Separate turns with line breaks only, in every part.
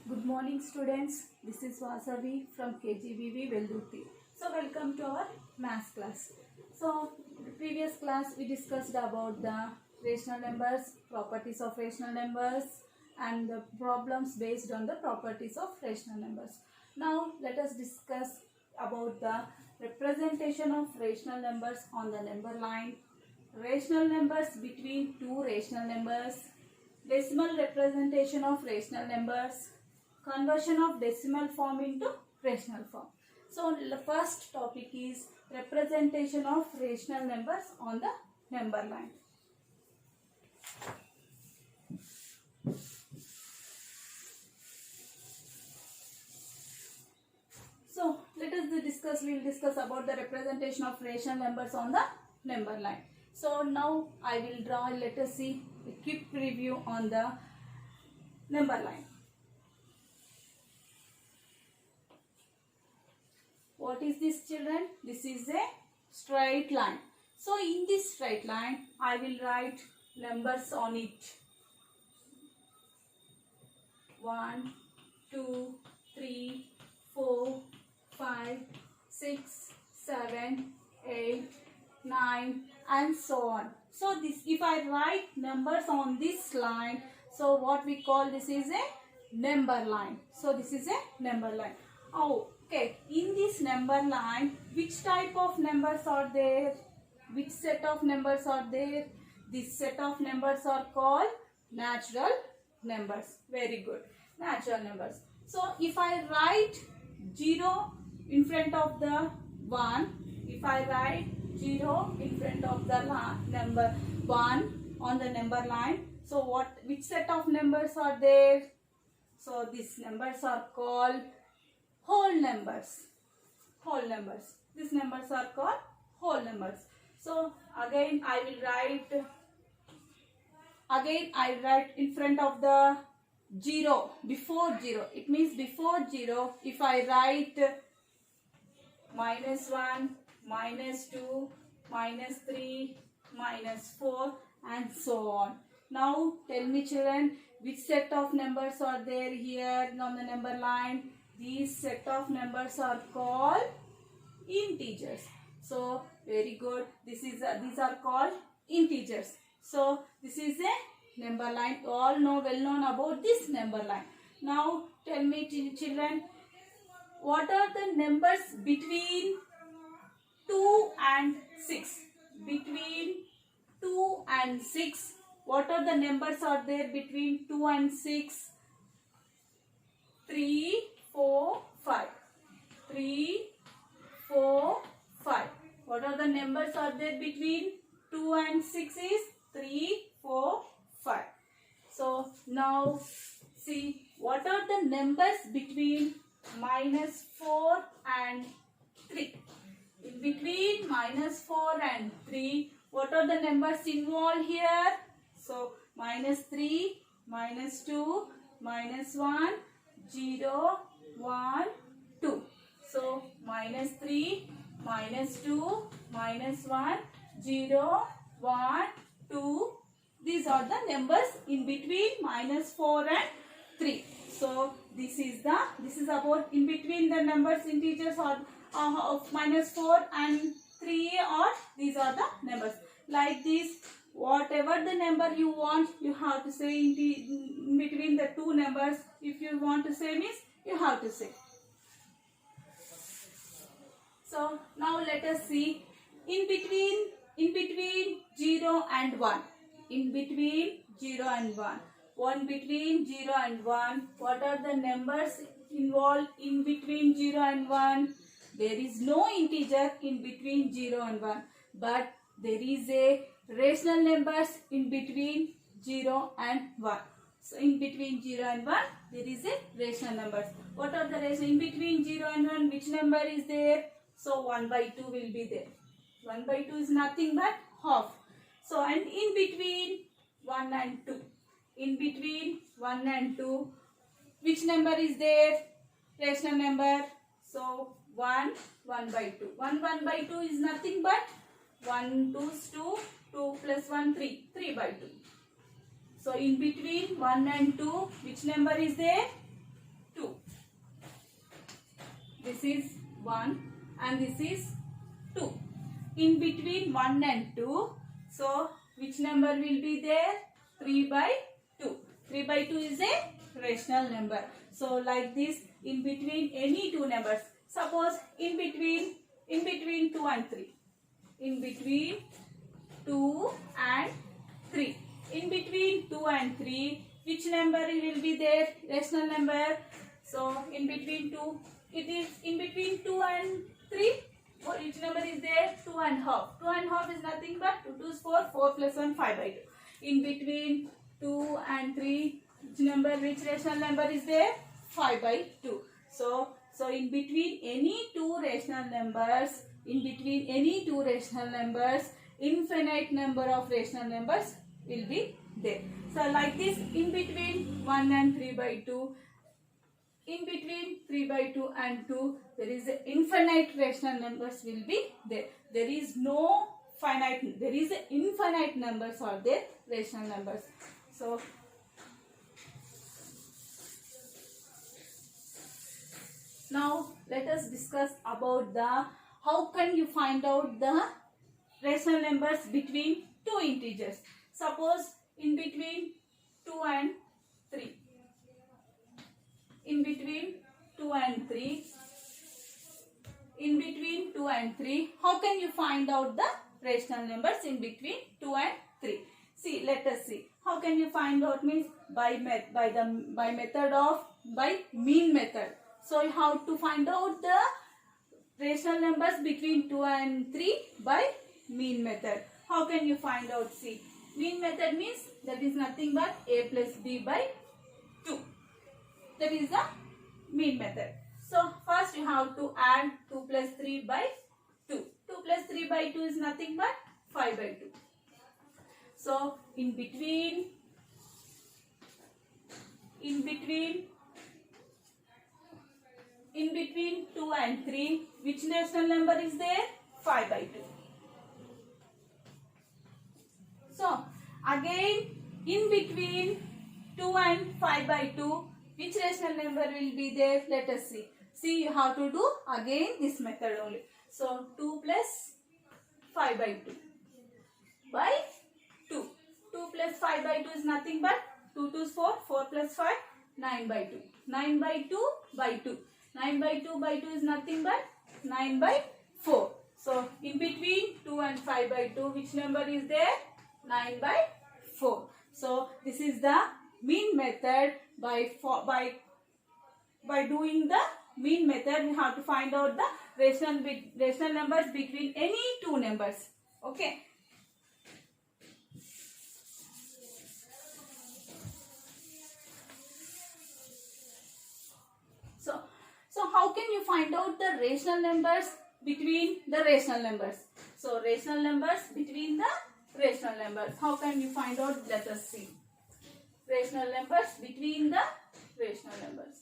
Good morning students, this is Vasavi from KGBV Veldurti. So welcome to our maths class. So the previous class we discussed about the rational numbers, properties of rational numbers and the problems based on the properties of rational numbers. Now let us discuss about the representation of rational numbers on the number line, rational numbers between two rational numbers, decimal representation of rational numbers, conversion of decimal form into rational form. So the first topic is representation of rational numbers on the number line. So let us we will discuss about the representation of rational numbers on the number line. So now I will draw, let us see a quick review on the number line. What is this, children? This is a straight line. So in this straight line, I will write numbers on it. 1, 2, 3, 4, 5, 6, 7, 8, 9 and so on. So this, if I write numbers on this line, so what we call this is a number line. So this is a number line. Okay, in this number line, which type of numbers are there? Which set of numbers are there? This set of numbers are called natural numbers. Very good. Natural numbers. So if I write 0 in front of the 1, if I write 0 in front of the number 1 on the number line, so which set of numbers are there? So these numbers are called whole numbers. Whole numbers. These numbers are called whole numbers. So again I write in front of the 0, before 0. It means before 0, if I write -1, -2, -3, -4 and so on. Now tell me, children, which set of numbers are there here on the number line? These set of numbers are called integers. So very good. These are called integers. So this is a number line. You all know, well known about this number line. Now tell me, children, what are the numbers between 2 and 6? Between 2 and 6. What are the numbers are there between 2 and 6? 3, 4, 5. 3, 4, 5. What are the numbers are there between 2 and 6 is 3, 4, 5. So now see, what are the numbers between -4 and 3? In between -4 and 3, what are the numbers involved here? So -3, -2, -1, 0, 1, 2. So -3, -2, -1, 0, 1, 2. These are the numbers in between -4 and 3. So this is about in between the numbers, integers or of -4 and 3, or these are the numbers. Like this, whatever the number you want, you have to say in between the two numbers. If you want to say means, you have to say. So now let us see in between 0 and 1. In between 0 and 1. One between 0 and 1. What are the numbers involved in between 0 and 1? There is no integer in between 0 and 1. But there is a rational numbers in between 0 and 1. So in between 0 and 1, there is a rational numbers. What are the rational? In between 0 and 1, which number is there? So 1/2 will be there. 1/2 is nothing but half. So and in between 1 and 2. In between 1 and 2, which number is there? Rational number. So 1, 1/2. 1/2 is nothing but 1 2 is 2, 2 plus 1 3, 3/2. So in between 1 and 2, which number is there? this is 1 and this is 2. In between 1 and 2, so which number will be there? 3 by 2. 3 by 2 is a rational number. So like this, in between any two numbers, suppose in between 2 and 3, in between 2 and 3, in between 2 and 3, which number will be there? Rational number. So in between 2, it is in between 2 and 3. Which number is there? 2 and half. 2 and half is nothing but 2 2 is 4. 4 plus 1, 5 by 2. In between 2 and 3, which rational number is there? 5 by 2. So in between any two rational numbers, infinite number of rational numbers will be there. So like this, in between 1 and 3 by 2, in between 3 by 2 and 2, there is a infinite rational numbers will be there. There is no finite, there is a infinite numbers are there, rational numbers. So now let us discuss about the how can you find out the rational numbers between two integers. Suppose in between 2 and 3. In between 2 and 3. In between 2 and 3. How can you find out the rational numbers in between 2 and 3? See, let us see. How can you find out means by mean method. So you have to find out the rational numbers between 2 and 3 by mean method. How can you find out? See, mean method means that is nothing but a plus b by 2. That is the mean method. So first you have to add 2 plus 3 by 2. 2 plus 3 by 2 is nothing but 5 by 2. So in between 2 and 3, which rational number is there? 5 by 2. So again in between 2 and 5 by 2, which rational number will be there? Let us see. See, you have to do again this method only. So 2 plus 5 by 2 by 2. 2 plus 5 by 2 is nothing but 2 2 is 4. 4 plus 5, 9 by 2. 9 by 2 by 2. 9 by 2 by 2 is nothing but 9 by 4. So in between 2 and 5 by 2, which number is there? 9 by 4. So this is the mean method. By doing the mean method, we have to find out the rational numbers between any two numbers. Okay. So how can you find out the rational numbers between the rational numbers? So rational numbers between the rational numbers. How can you find out? Let us see. Rational numbers between the rational numbers.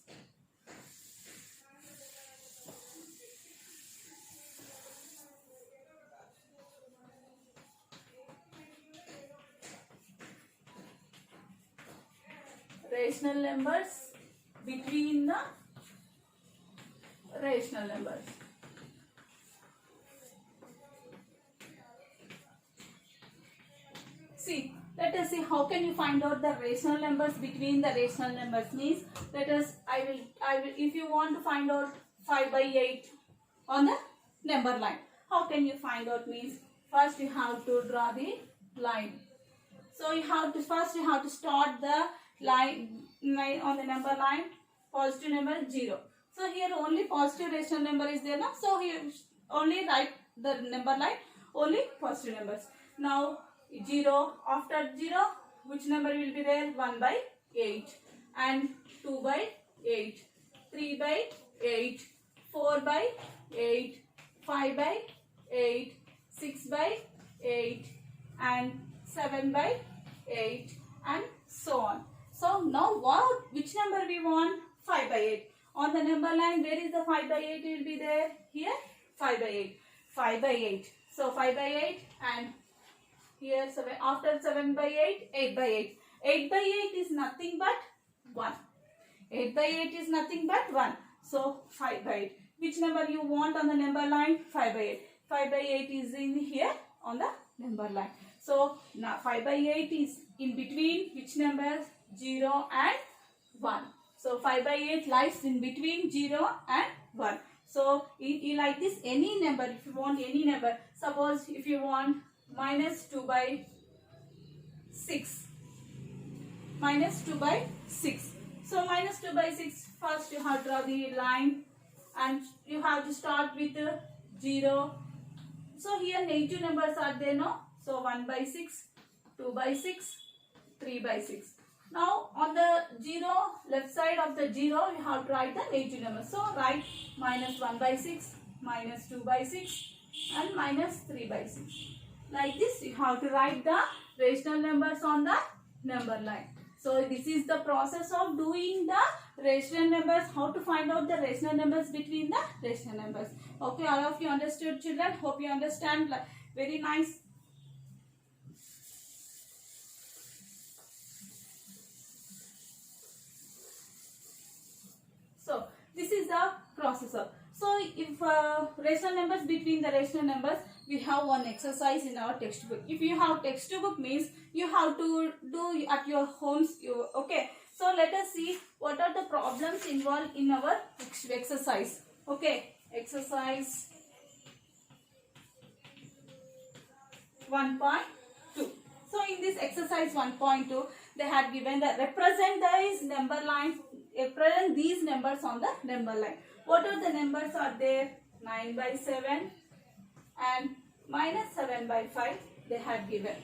Rational numbers between the rational numbers. See, let us see how can you find out the rational numbers between the rational numbers means. Let us, I will, if you want to find out 5 by 8 on the number line, how can you find out means, first you have to draw the line. So you have to, first you have to start the line on the number line, positive number 0. So here only positive rational number is there now. So here only write the number line, only positive numbers. Now 0, after 0, which number will be there? 1 by 8 and 2 by 8, 3 by 8, 4 by 8, 5 by 8, 6 by 8 and 7 by 8 and so on. So now which number we want? 5 by 8. On the number line, where is the 5 by 8 will be there? Here 5 by 8. 5 by 8. So 5 by 8 and here 7, after 7 by 8, 8 by 8. 8 by 8 is nothing but 1. 8 by 8 is nothing but 1. So 5 by 8. which number you want on the number line? 5 by 8. 5 by 8 is in here on the number line. So now 5 by 8 is in between which numbers? 0 and 1. So 5 by 8 lies in between 0 and 1. So you like this, any number, if you want any number, suppose if you want minus 2 by 6. Minus 2 by 6. So minus 2 by 6, first you have to draw the line and you have to start with 0. So here negative numbers are there, no? So 1 by 6, 2 by 6, 3 by 6. Now on the 0, left side of the 0, you have to write the negative number. So write minus 1 by 6, minus 2 by 6 and minus 3 by 6. Like this you have to write the rational numbers on the number line. So this is the process of doing the rational numbers, how to find out the rational numbers between the rational numbers. Okay, all of you understood, children? Hope you understand. Very nice. So this is the processor. So if rational numbers between the rational numbers, we have one exercise in our textbook. If you have textbook, means you have to do at your homes. Okay. So let us see what are the problems involved in our exercise. Okay. Exercise 1.2. So in this exercise 1.2, they had given the represent these number lines, represent these numbers on the number line. What are the numbers are there? 9 by 7 and minus 7 by 5 they had given.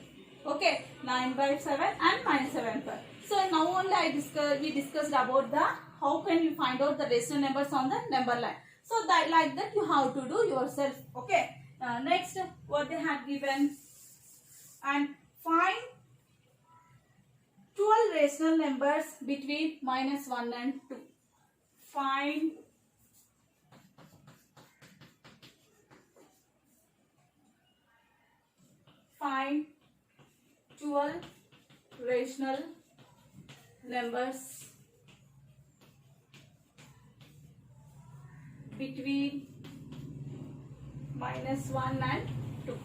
Okay, 9 by 7 and minus 7 by 5. So now only we discussed about the how can you find out the rational numbers on the number line. So that like that you have to do yourself. Okay. Next, what they had given, and find 12 rational numbers between minus 1 and 2. Find 12 rational numbers between minus 1 and 2.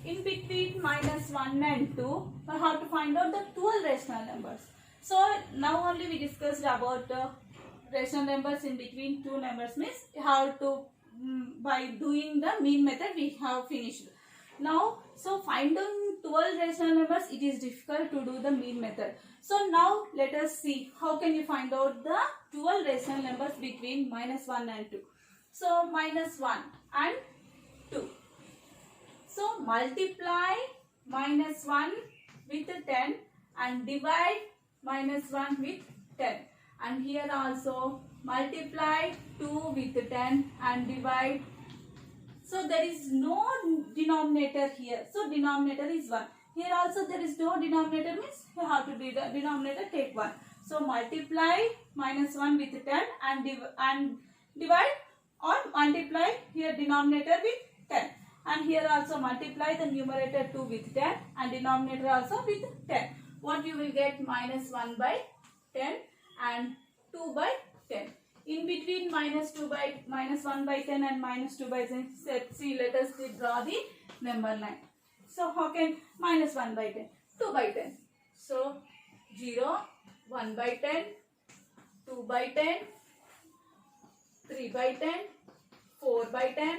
In between minus 1 and 2, we have to find out the 12 rational numbers. So now only we discussed about rational numbers in between two numbers, means you have to by doing the mean method we have finished. Now, so finding 12 rational numbers, it is difficult to do the mean method. So now let us see how can you find out the 12 rational numbers between minus 1 and 2. So minus 1 and 2. So multiply minus 1 with 10 and divide minus 1 with 10. And here also multiply 2 with 10 and divide. So there is no denominator here. So denominator is 1. Here also there is no denominator, means you have to do the denominator, take 1. So multiply minus 1 with 10 and divide, or multiply here denominator with 10. And here also multiply the numerator 2 with 10 and denominator also with 10. What you will get? Minus 1 by 10 and 2 by 10. In between minus 1 by 10 and minus 2 by 10, see, let us draw the number line. So how can minus 1 by 10? 2 by 10. So 0, 1 by 10, 2 by 10, 3 by 10, 4 by 10,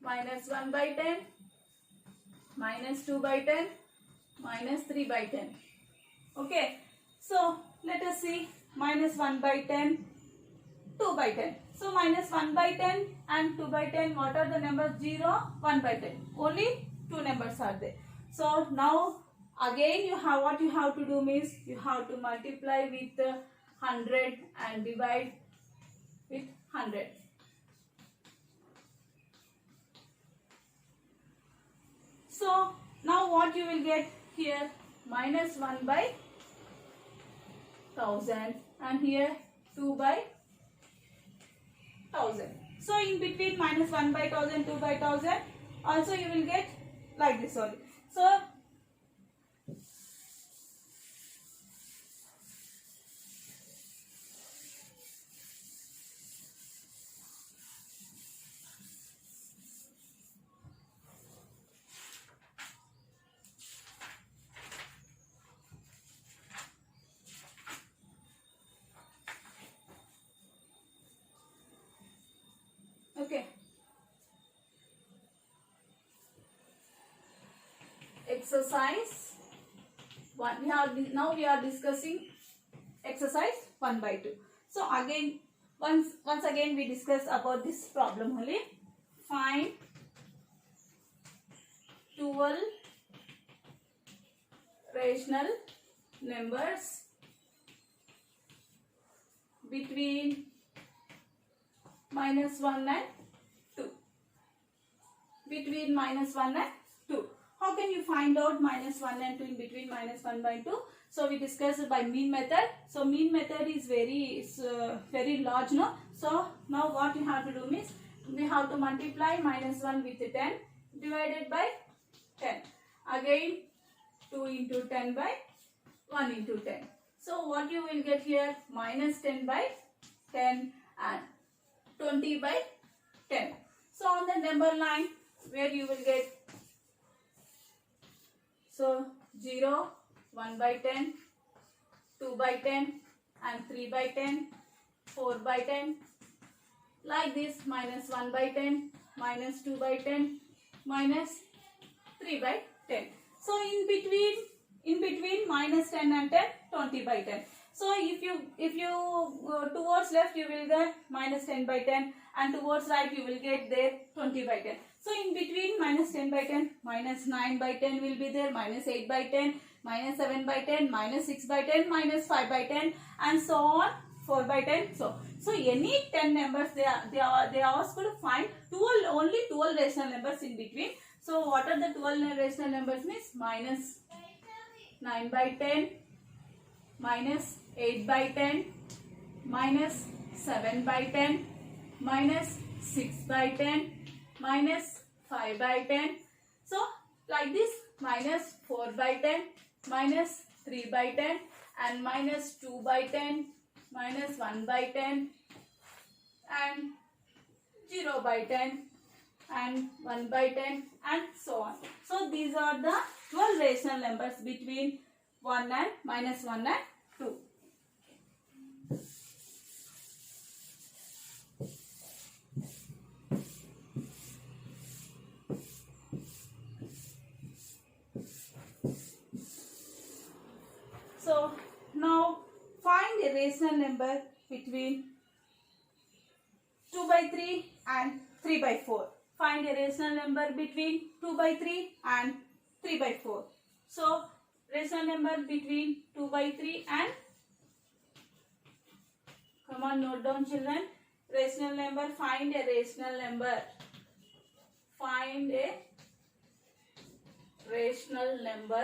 minus 1 by 10, minus 2 by 10, minus 3 by 10. Okay. So let us see minus 1 by 10, 2 by 10. So minus 1 by 10 and 2 by 10, what are the numbers? 0, 1 by 10. Only two numbers are there. So now again what you have to do means you have to multiply with 100 and divide with 100. So now what you will get here? Minus 1 by 1000 and here 2 by 1000. So in between minus 1 by 1000, 2 by 1000, also you will get like this only. So exercise 1. Now we are discussing exercise 1/2. So again, once again we discuss about this problem only. Find 12 rational numbers between -1 and 2. Between -1 and 2. How can you find out -1 and 2 in between -1/2? So we discussed by mean method. So mean method is very large, no? So now what you have to do means we have to multiply -1 with 10 divided by 10. Again 2 into 10 by 1 into 10. So what you will get here? -10 by 10 and 20 by 10. So on the number line where you will get, so 0, 1 by 10, 2 by 10 and 3 by 10, 4 by 10. Like this, -1 by 10, -2 by 10, -3 by 10. So in between -10 and 10, 20 by 10. So if you towards left you will get -10 by 10 and towards right you will get there 20 by 10. So in between -10 by 10, -9 by 10 will be there, -8 by 10, -7 by 10, -6 by 10, -5 by 10 and so on, 4 by 10. So any 10 numbers they are asked to find only 12 rational numbers in between. So what are the 12 rational numbers means? -9 by 10, -8 by 10, -7 by 10, -6 by 10, -5 by 10. So like this, -4 by 10, -3 by 10 and -2 by 10, -1 by 10 and 0 by 10 and 1 by 10 and so on. So these are the 12 rational numbers between 1 and -1 and 2. So now find a rational number between 2 by 3 and 3 by 4. Find a rational number between 2 by 3 and 3 by 4. So rational number between 2 by 3 and, come on, note down children. Rational number, find a rational number. Find a rational number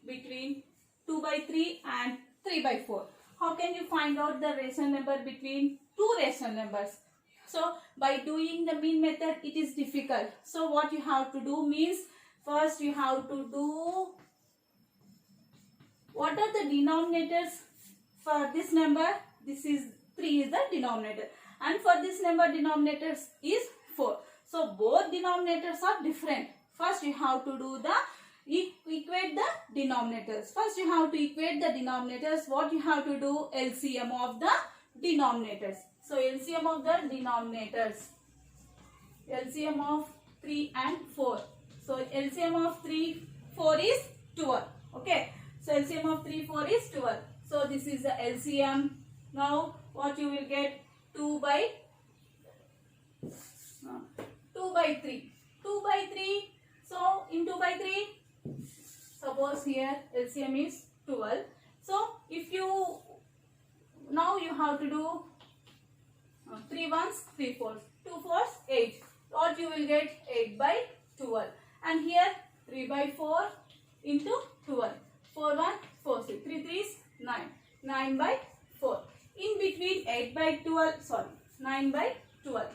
between 2 by 3 and 3 by 4. How can you find out the rational number between two rational numbers? So by doing the mean method it is difficult. So what you have to do means, first you have to do, what are the denominators for this number? This is 3 is the denominator and for this number denominators is 4. So both denominators are different. First you have to do the equate the denominators. First you have to equate the denominators. What you have to do? LCM of the denominators. So LCM of the denominators. LCM of 3 and 4. So LCM of 3, 4 is 12. Okay. So LCM of 3, 4 is 12. So this is the LCM. Now what you will get? 2 by 3. 2 by 3. So in 2 by 3, suppose here LCM is 12. So if you, now you have to do 3 ones, 3 fours, 2 fours, 8. What you will get? 8 by 12. And here 3 by 4 into 12. 4 1, 4 6. 3 3s, 9. 9 by 4. In between 8 by 12, 9 by 12.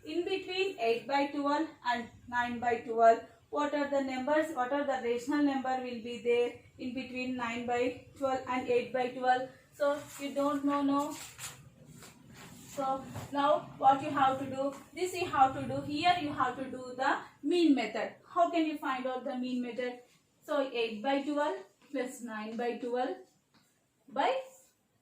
In between 8 by 12 and 9 by 12, what are the numbers? What are the rational number will be there in between 9 by 12 and 8 by 12? So you don't know, no? So now what you have to do? This you have to do. Here you have to do the mean method. How can you find out the mean method? So 8 by 12 plus 9 by 12 by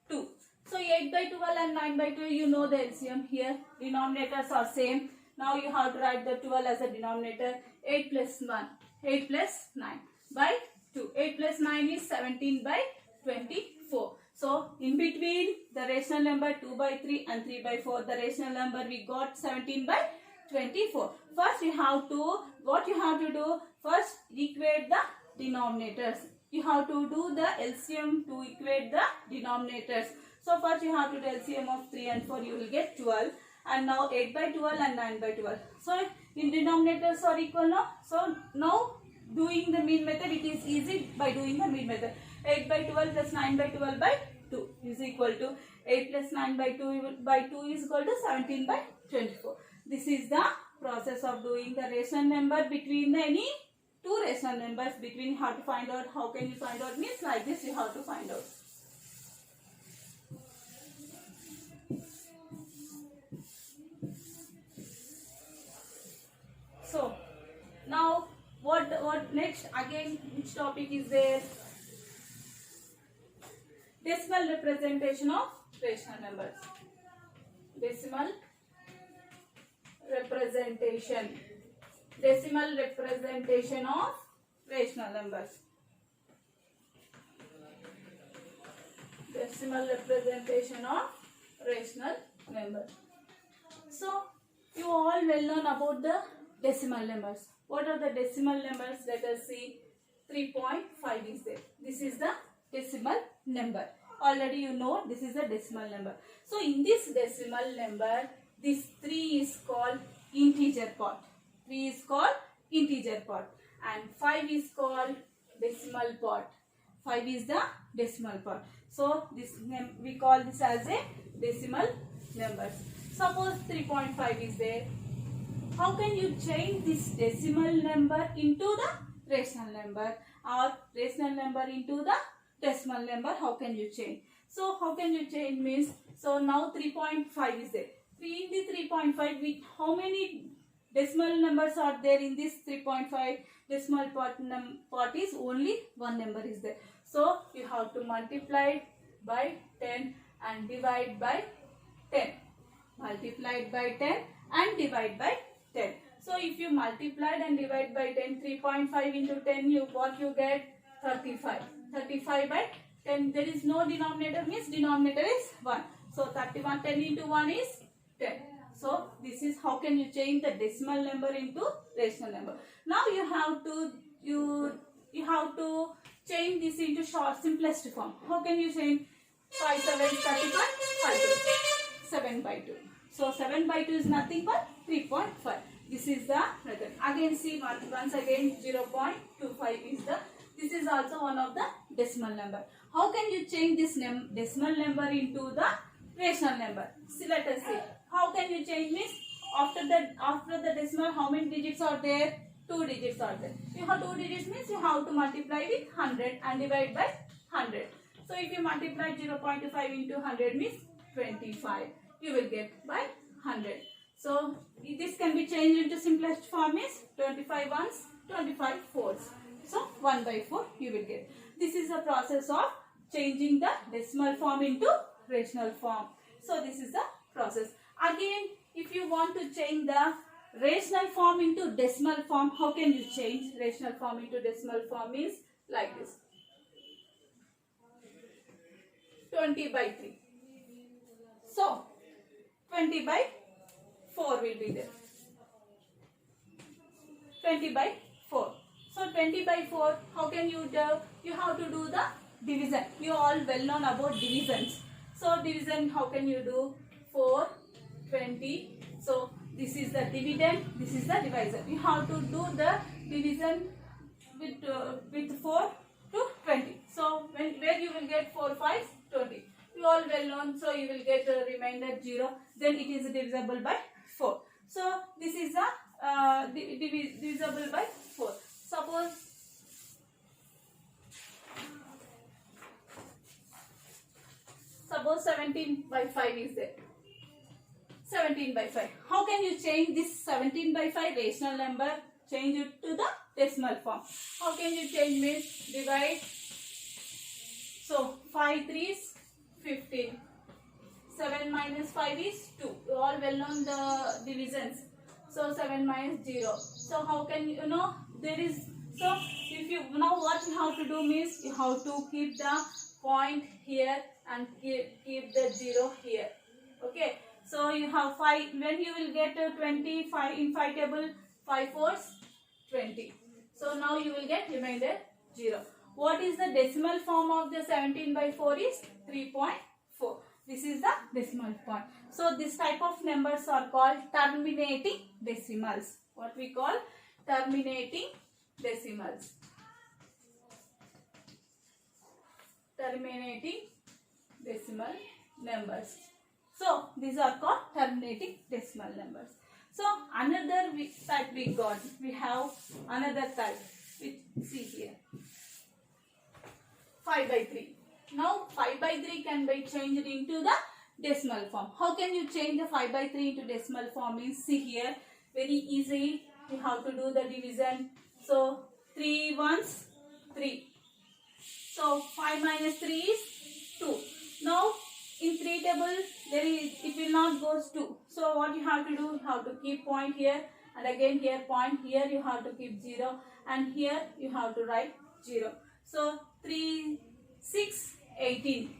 2. So 8 by 12 and 9 by 2, you know the LCM here. Denominators are same. Now you have to write the 12 as a denominator. 8 plus 1. 8 plus 9. by 2. 8 plus 9 is 17 by 24. So in between the rational number 2 by 3 and 3 by 4, the rational number we got 17 by 24. First you have to, what you have to do, first equate the denominators. You have to do the LCM to equate the denominators. So first you have to do LCM of 3 and 4, you will get 12. And now 8 by 12 and 9 by 12. So in denominators are equal now. So now doing the mean method, it is easy by doing the mean method. 8 by 12 plus 9 by 12 by 2 is equal to 8 plus 9 by 2 is equal to 17 by 24. This is the process of doing the rational number between any two rational numbers. Between how to find out, how can you find out means like this you have to find out. So now what next, again which topic is there? Decimal representation of rational numbers. Decimal representation of rational numbers. Decimal representation of rational numbers. So you all well known about the decimal numbers. What are the decimal numbers? Let us see. 3.5 is there. This is the decimal number. Already you know this is a decimal number. So in this decimal number, this 3 is called integer part. 3 is called integer part and 5 is called decimal part. 5 is the decimal part. So this we call this as a decimal numbers. Suppose 3.5 is there. How can you change this decimal number into the rational number or rational number into the decimal number? How can you change? So how can you change means, so now 3.5 is there. In the 3.5, with how many decimal numbers are there in this 3.5? Decimal part is only one number is there. So you have to multiply by 10 and divide by 10. Multiplied by 10 and divide by 10. So if you multiplied and divide by 10, 3.5 into 10, what you get? 35. 35 by 10. There is no denominator means denominator is 1. So 31, 10 into 1 is 10. So this is how can you change the decimal number into rational number. Now you have to change this into short simplest form. How can you change? 5 7 35 5 2. 7 by 2. So 7 by 2 is nothing but 3.5. This is the method. Again see once again 0.25 is the. This is also one of the decimal number. How can you change this decimal number into the rational number? See, let us see. How can you change means after the decimal, how many digits are there? 2 digits are there. You have 2 digits means you have to multiply with 100 and divide by 100. So if you multiply 0.25 into 100 means 25. You will get by 100. So this can be changed into simplest form is 25 ones, 25 fours. So 1 by 4 you will get. This is the process of changing the decimal form into rational form. So this is the process. Again, if you want to change the rational form into decimal form, how can you change rational form into decimal form? Means like this. 20 by 3. So 20 by 4 will be there. 20 by 4. So 20 by 4, how can you do? You have to do the division. You all well known about divisions. So division, how can you do? 4, 20. So this is the dividend, this is the divisor. You have to do the division with 4 to 20. So where you will get 4 5 20. You all well known. So you will get a remainder 0. Then it is divisible by 4. So this is the divisible by 4. Suppose 17 by 5 is there. 17 by 5. How can you change this 17 by 5 rational number? Change it to the decimal form. How can you change means divide. So 5 3s 15. 7 minus 5 is 2. You all well known the divisions. So 7 minus 0. So how can you know there is, so if you now what you have to do means you have to keep the point here and keep the 0 here. Okay, so you have 5. When you will get 25 in 5 table, 5 fours 20. So now you will get remainder 0. What is the decimal form of the 17 by 4 is 3.4. This is the decimal point. So this type of numbers are called terminating decimals. What we call terminating decimals. Terminating decimal numbers. So these are called terminating decimal numbers. So another type we got. We have another type. See here. 5 by 3. Now 5 by 3 can be changed into the decimal form. How can you change the 5 by 3 into decimal form? Means see here. Very easy. You have to do the division. So 3 ones 3. So 5 minus 3 is 2. Now in 3 table it will not go 2. So what you have to do? You have to keep point here and again here point. Here you have to keep 0 and here you have to write 0. So 3 6 18.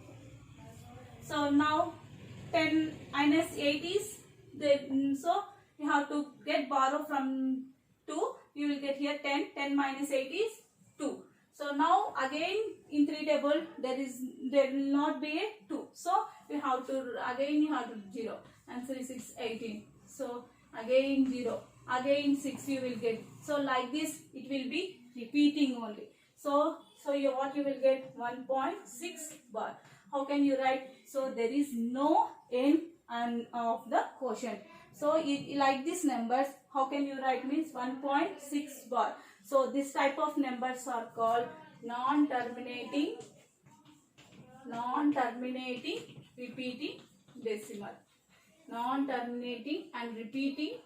So now 10 minus 8 is so you have to get borrow from 2. You will get here 10. 10 minus 8 is 2. So now again in 3 table there will not be a 2. So you have to again 0. Answer is 6 18. So again 0. Again 6 you will get. So like this it will be repeating only. So what you will get 1.6 bar. How can you write? So there is no n of the quotient. So like this numbers, how can you write? Means 1.6 bar. So this type of numbers are called non-terminating repeating decimal. Non-terminating and repeating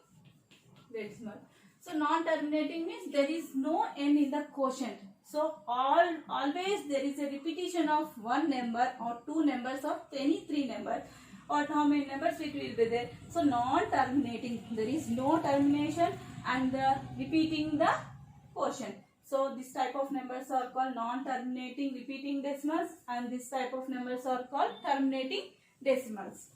decimal. So non-terminating means there is no n in the quotient. So always there is a repetition of one number or two numbers or any three numbers, or how many numbers it will be there. So non-terminating, there is no termination and repeating the quotient. So this type of numbers are called non-terminating repeating decimals, and this type of numbers are called terminating decimals.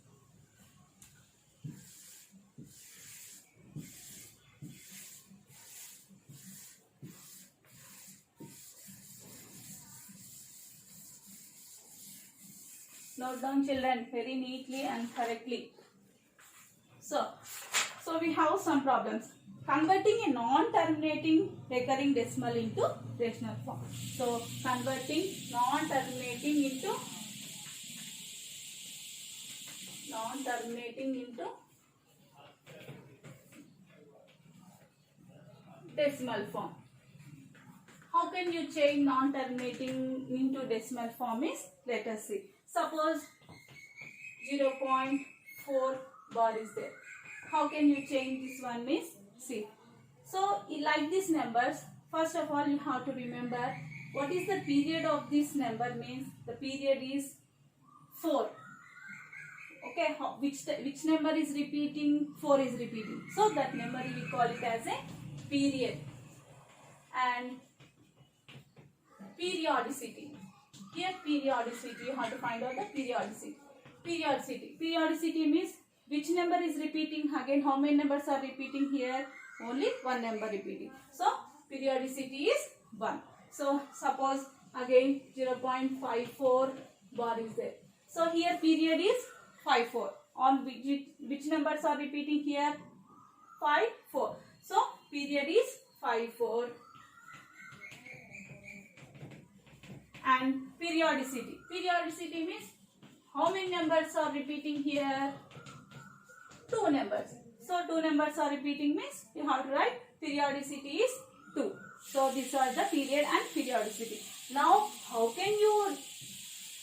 Note down, children, very neatly and correctly. So we have some problems. Converting a non-terminating recurring decimal into rational form. So converting non-terminating into decimal form. How can you change non-terminating into decimal form is, let us see. Suppose 0.4 bar is there. How can you change this one means? See. So like these numbers, first of all you have to remember what is the period of this number means. The period is 4. Okay, which number is repeating? 4 is repeating. So that number we call it as a period. And periodicity. Here periodicity, you have to find out the periodicity. Periodicity means which number is repeating. Again, how many numbers are repeating here? Only one number repeating. So periodicity is 1. So suppose again 0.54 bar is there. So here period is 54. On which numbers are repeating here? 54. So period is 54. And periodicity. Periodicity means how many numbers are repeating here? 2 numbers. So 2 numbers are repeating means you have to write periodicity is 2. So these are the period and periodicity. Now how can you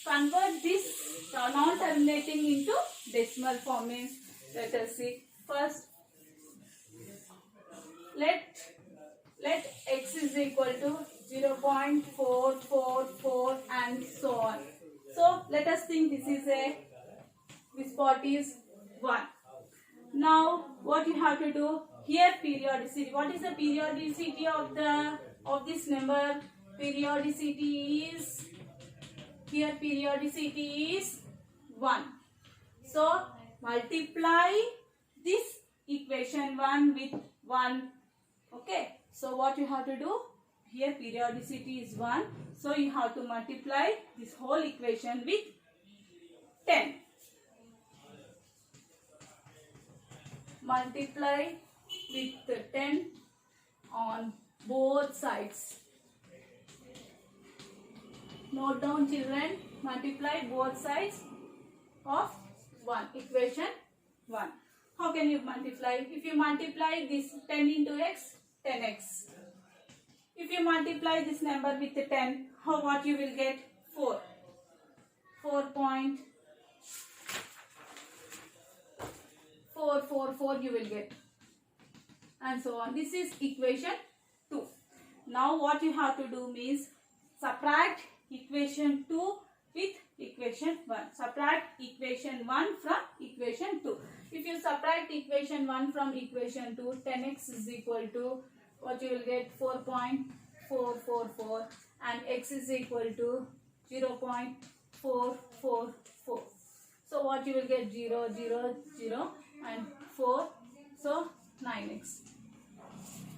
convert this non-terminating into decimal form means? Let us see. First let x is equal to 0.444 and so on. So let us think this part is 1. Now what you have to do here? Periodicity. What is the periodicity of the of this number, periodicity is, here periodicity is 1. So multiply this equation 1 with 1. Okay. So what you have to do? Here periodicity is 1. So you have to multiply this whole equation with 10. Multiply with 10 on both sides. Note down, children. Multiply both sides of 1. Equation 1. How can you multiply? If you multiply this 10 into x, 10x. If you multiply this number with 10, what you will get? 4. 4.444 you will get. And so on. This is equation 2. Now what you have to do means subtract equation 2 with equation 1. Subtract equation 1 from equation 2. If you subtract equation 1 from equation 2, 10x is equal to, what you will get? 4.444 and x is equal to 0.444. So what you will get? 0, 0, 0 and 4. So 9x.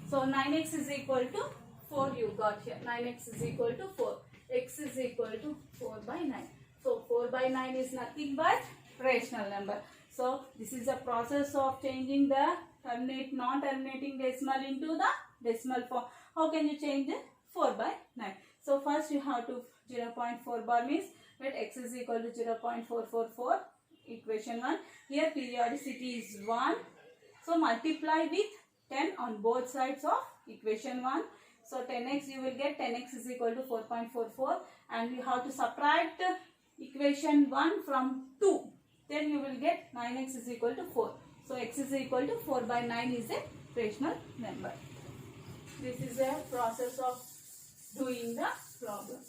So 9x is equal to 4 you got here. 9x is equal to 4. X is equal to 4 by 9. So 4 by 9 is nothing but rational number. So this is a process of changing the non-terminating decimal into the decimal form. How can you change the 4 by 9? So first you have to 0.4 bar means that x is equal to 0.444, equation 1. Here periodicity is 1. So multiply with 10 on both sides of equation 1. So 10x you will get 10x is equal to 4.44 and you have to subtract equation 1 from 2. Then you will get 9x is equal to 4. So x is equal to 4 by 9 is a rational number. This is a process of doing the problem.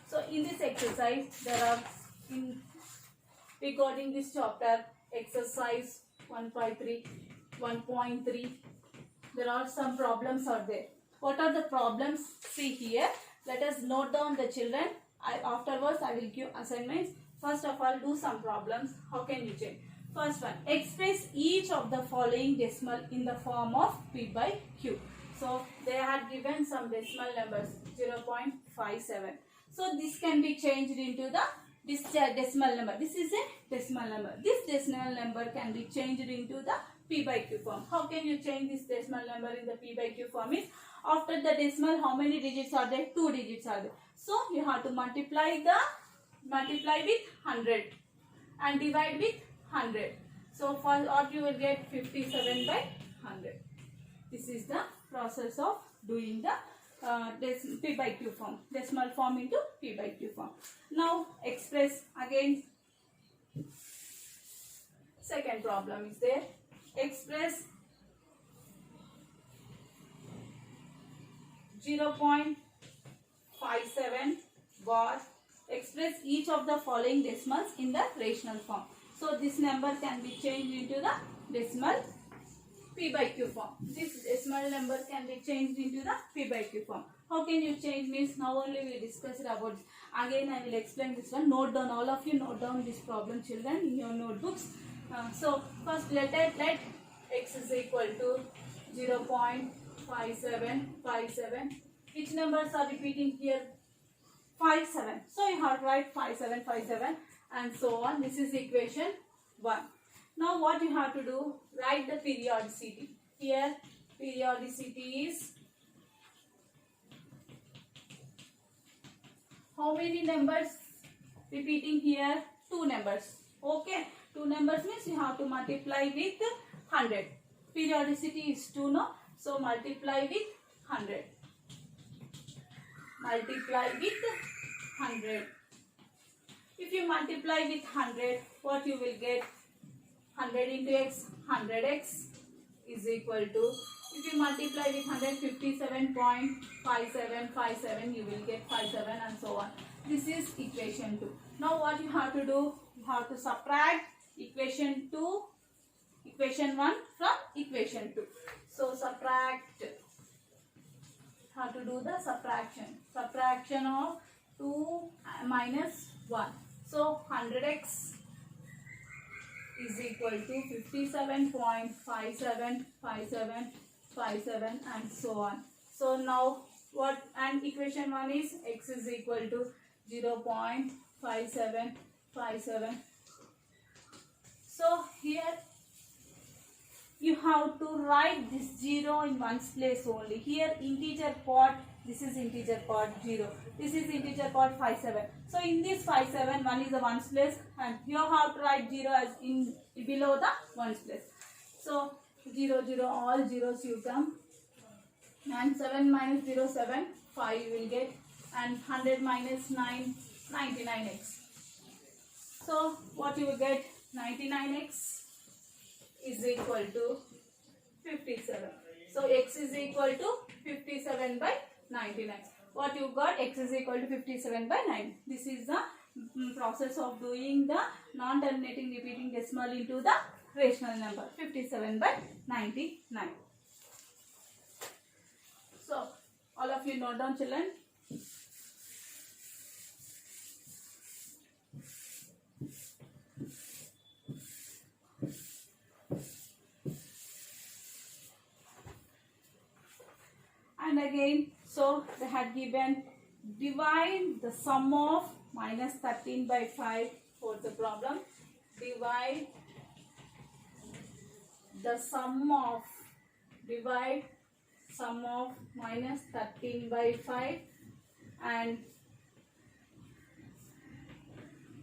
So in this exercise there are, regarding this chapter, exercise 1.3, there are some problems are there. What are the problems? See here. Let us note down the children. Afterwards I will give assignments. First of all, do some problems. How can you change? First one, express each of the following decimal in the form of P by Q. So they had given some decimal numbers, 0.57. So this can be changed into the decimal number. This is a decimal number. This decimal number can be changed into the P by Q form. How can you change this decimal number in the P by Q form? Is after the decimal, how many digits are there? 2 digits are there. So you have to multiply with 100 and divide with 100. So for what you will get? 57 by 100. This is the process of doing the P by Q form, decimal form into P by Q form. Now express again. Second problem is there. Express 0.57 bar. Express each of the following decimals in the rational form. So this number can be changed into the decimal P by Q form. This decimal number can be changed into the P by Q form. How can you change means now only we discussed about this. Again I will explain this one. Note down, all of you note down this problem children in your notebooks. So first let x is equal to 0.5757. Which numbers are repeating here? 57. So you have to write 5757 and so on. This is equation 1. Now what you have to do? Write the periodicity. Here periodicity is how many numbers repeating here? 2 numbers. Okay. 2 numbers means you have to multiply with 100. Periodicity is 2 no? So multiply with 100. Multiply with 100. If you multiply with 100, what you will get? 100 into x, 100x is equal to, if you multiply with 157.5757, you will get 57 and so on. This is equation 2. Now what you have to do? You have to subtract equation 2 equation 1 from equation 2. So subtract. How to do the subtraction? Subtraction of 2 minus 1. So 100x is equal to 57.575757 and so on. So now what, and equation 1 is x is equal to 0.5757. So here you have to write this 0 in one's place only. Here integer part, this is integer part 0. This is integer part 57. So in this 57, 1 is the ones place, and you have to write 0 as in below the ones place. So 0, 0, all zeros you come. And 7 minus 0, 7, 5 you will get. And 100 minus 9, 99x. So what you will get? 99x is equal to 57. So x is equal to 57 by 99. What you got? X is equal to 57 by 9. This is the process of doing the non-terminating repeating decimal into the rational number. 57 by 99. So all of you note down, children. And again, so they had given divide the sum of minus 13 by 5 for the problem. Divide the sum of minus 13 by 5 and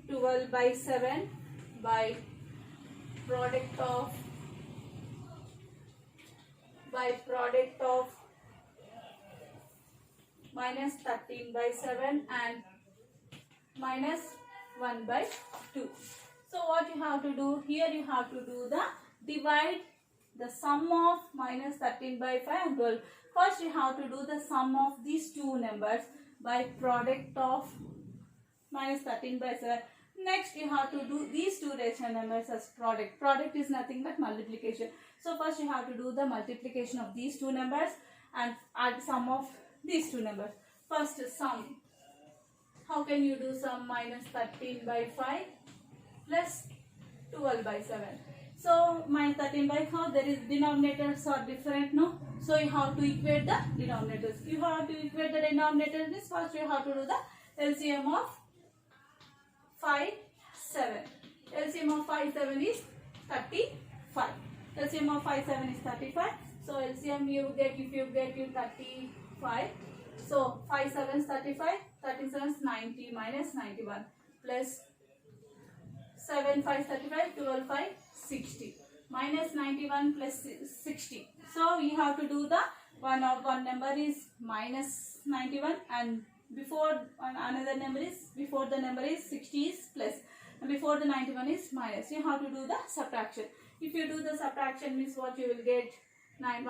12 by 7 by product of minus 13 by 7 and minus 1 by 2. So what you have to do here, you have to do the divide the sum of minus 13 by 5 and 12. First you have to do the sum of these two numbers by product of minus 13 by 7. Next you have to do these two rational numbers as product. Product is nothing but multiplication. So first you have to do the multiplication of these two numbers and add sum of these two numbers. First sum. How can you do sum? Minus 13 by 5 plus 12 by 7. So minus 13 by 5, there is denominators are different, no? So you have to equate the denominators. You have to equate the denominators. This first you have to do the LCM of 5, 7. LCM of 5, 7 is 35. LCM of 5, 7 is 35. So LCM you get, if you get you 35. So 5, 7 is 35. 37 is 90 minus 91 plus 7, 5 is 35. 12, 5, 60 minus 91 plus 60. So you have to do the one number is minus 91 and before another number is, before the number is 60 is plus and before the 91 is minus. You have to do the subtraction. If you do the subtraction means what you will get? 9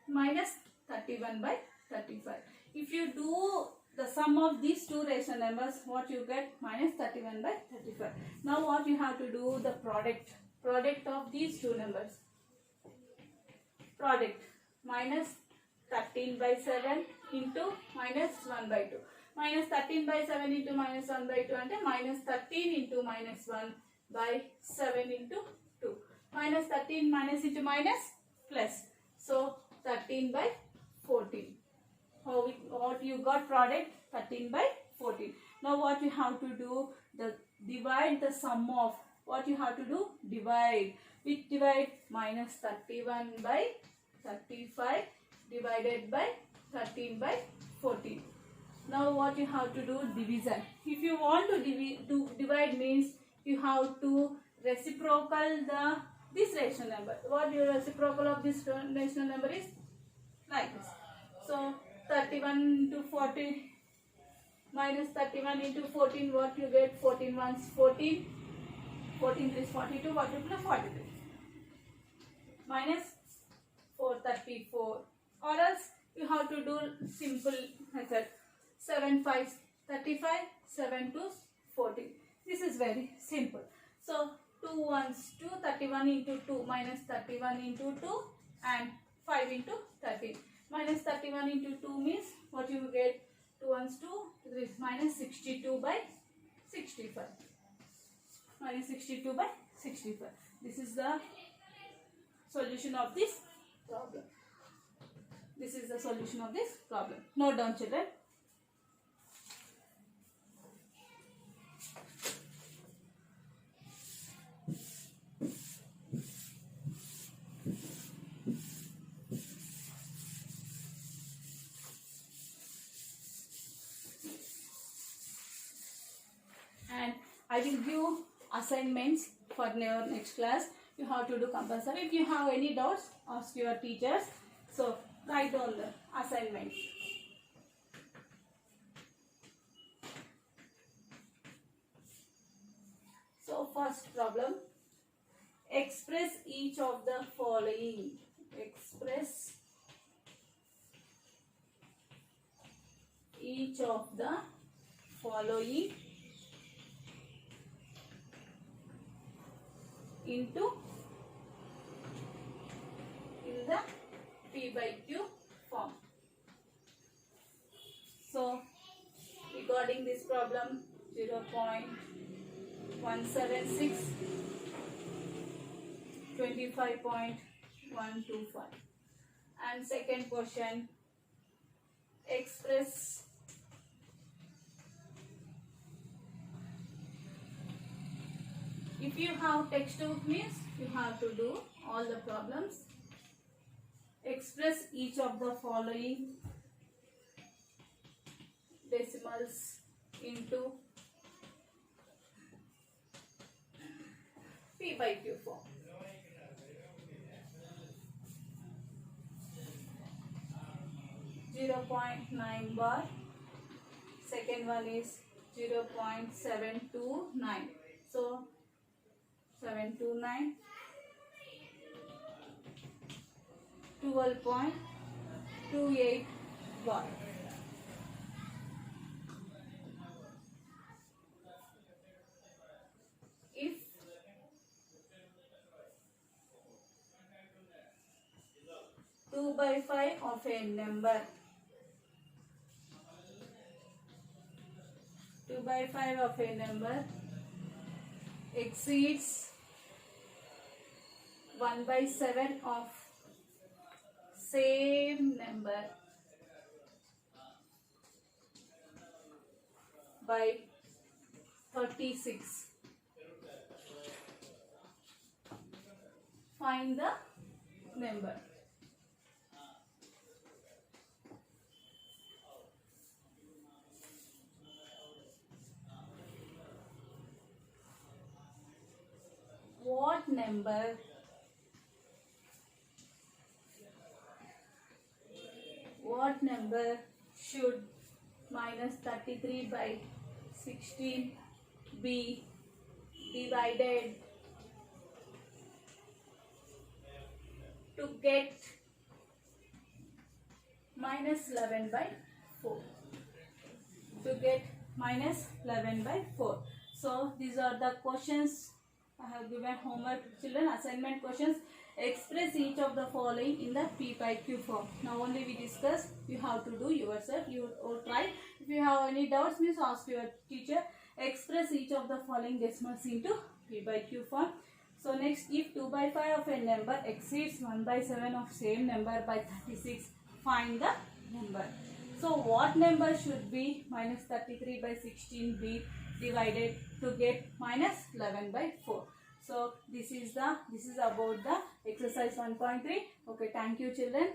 minus 31 by 35. If you do the sum of these two rational numbers, what you get? Minus 31 by 35. Now what you have to do? The product of these two numbers. Product minus 13 by 7 into minus 1 by 2. Minus 13 by 7 into minus 1 by 2 and minus 13 into minus 1 by 7 into 2. Minus 13 minus into minus plus. So 13 by 14. What you got? Product 13 by 14. Now what you have to do? Divide the sum of. What you have to do? Divide. Which divide? Minus 31 by 35 divided by 13 by 14. Now what you have to do? Division. If you want to divide means you have to reciprocal this rational number. What your reciprocal of this rational number is? Like this. So 31 into 40 minus 31 into 14, what you get? 14 ones 14. 14 is 42, 42 plus 43. Minus 434. Or else you have to do simple method. 7 5 35, 7 2 40. This is very simple. So 2 ones 2, 31 into 2 minus 31 into 2 and 5 into 13. Minus 31 into 2 means what you will get? 2 ones 2, this minus 62 by 65. Minus 62 by 65. This is the solution of this problem. This is the solution of this problem. Note down, children. And I will give assignments for your next class. You have to do compulsory. If you have any doubts, ask your teachers. So write all the assignments. So first problem, express each of the following. Express each of the following into in the P by Q form. So regarding this problem, 0.176, 25.125. And second question, express if you have textbook means you have to do all the problems. Express each of the following decimals into P by Q form. .9 bar. Second one is 0.729. So 729, 12.28 bar. If 2 by 5 of a number, 2 by 5 of a number exceeds 1 by 7 of same number by 36. Find the number. What number should minus 33 by 16 be divided to get minus 11 by 4? To get minus 11 by 4. So these are the questions I have given homework, children, assignment questions. Express each of the following in the P by Q form. Now only we discuss, you have to do yourself, you or try. If you have any doubts, please ask your teacher. Express each of the following decimals into P by Q form. So next, if 2 by 5 of a number exceeds 1 by 7 of same number by 36, find the number. So what number should be minus 33 by 16 be divided to get minus 11 by 4? So this is about the exercise 1.3. Okay, thank you, children.